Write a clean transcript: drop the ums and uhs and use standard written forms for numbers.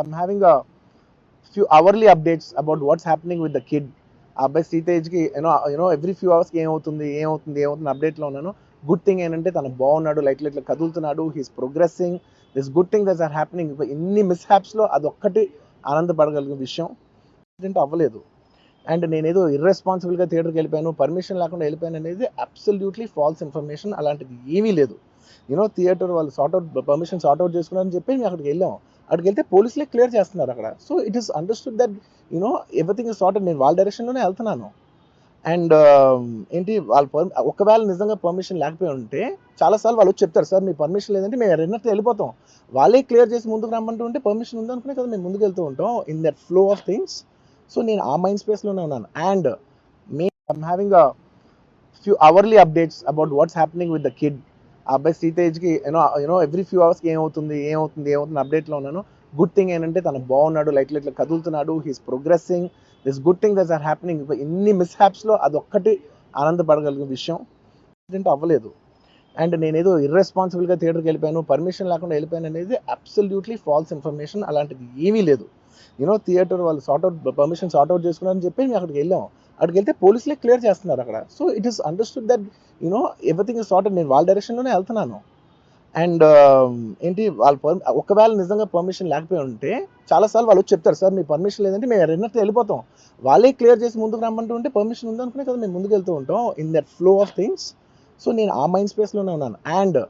I'm having a few hourly updates about what's happening with the kid. ఆ అబ్బాయి సీతేజ్కి every few అవర్స్కి ఏమవుతుంది అప్డేట్లో ఉన్నాను. గుడ్ థింగ్ ఏంటంటే తను బాగున్నాడు, లైట్ ఇట్లా కదులుతున్నాడు, he's progressing. This good thing that's are happening. ఇన్ని మిస్హ్యాప్స్లో అదొక్కటి ఆనందపడగలిగిన విషయం. యాక్సిడెంట్ అవ్వలేదు. అండ్ నేనేదో ఇర్రెస్పాన్సిబుల్గా థియేటర్కి వెళ్ళిపోయాను, పర్మిషన్ లేకుండా వెళ్ళిపోయాను అనేది అబ్సల్యూట్లీ ఫాల్స్ ఇన్ఫర్మేషన్. అలాంటిది ఏమీ లేదు. థియేటర్ వాళ్ళు పర్మిషన్ సార్ట్అవుట్ చేసుకున్నారని చెప్పి మేము అక్కడికి వెళ్ళాం. అక్కడికి వెళ్తే పోలీసులే క్లియర్ చేస్తున్నారు అక్కడ. So it is understood that everything is sorted. నేను వాళ్ళ డైరెక్షన్లోనే వెళ్తున్నాను. అండ్ ఏంటి వాళ్ళు ఒకవేళ నిజంగా పర్మిషన్ లేకపోయి ఉంటే చాలాసార్లు వాళ్ళు వచ్చి చెప్తారు, సార్ మీ పర్మిషన్ లేదంటే మేము రెండర్తో వెళ్ళిపోతాం. వాళ్ళే క్లియర్ చేసి ముందుకు రమ్మంటూ ఉంటే పర్మిషన్ ఉందనుకునే కదా మేము ముందుకు వెళ్తూ ఉంటాం in that flow of things. So నేను ఆ మైండ్ స్పేస్లోనే ఉన్నాను. And I'm having a few hourly updates about what's happening with the kid. ఆ అబ్బాయి సీతేజ్కి ఎవ్రీ ఫ్యూ అవర్స్కి ఏమవుతుంది అప్డేట్లో ఉన్నాను. గుడ్ థింగ్ ఏంటంటే తను బాగున్నాడు, లైట్ ఇట్లా కదులుతున్నాడు, he's progressing. This good thing that's are happening. ఇన్ని మిస్హ్యాప్స్లో అదొక్కటి ఆనందపడగలిగిన విషయం. యాక్సిడెంట్ అవ్వలేదు. అండ్ నేనేదో ఇర్రెస్పాన్సిబుల్గా థియేటర్కి వెళ్ళిపోయాను, పర్మిషన్ లేకుండా వెళ్ళిపోయాను అనేది అబ్సల్యూట్లీ ఫాల్స్ ఇన్ఫర్మేషన్. అలాంటిది ఏమీ లేదు. థియేటర్ వాళ్ళు పర్మిషన్ సార్ట్అవుట్ చేసుకున్నారని చెప్పి మేము అక్కడికి వెళ్ళాం. అక్కడికి వెళ్తే పోలీసులే క్లియర్ చేస్తున్నారు అక్కడ. So it is understood that everything is sorted. నేను వాళ్ళ డైరెక్షన్లోనే వెళ్తున్నాను. అండ్ ఏంటి వాళ్ళు ఒకవేళ నిజంగా పర్మిషన్ లేకపోయి ఉంటే చాలాసార్లు వాళ్ళు వచ్చి చెప్తారు, సార్ మీ పర్మిషన్ లేదంటే మేము రెండర్తో వెళ్ళిపోతాం. వాళ్ళే క్లియర్ చేసి ముందుకు రమ్మంటూ ఉంటే పర్మిషన్ ఉందనుకునే కదా మేము ముందుకు వెళ్తూ ఉంటాం in that flow of things. So నేను ఆ మైండ్ స్పేస్లోనే ఉన్నాను. అండ్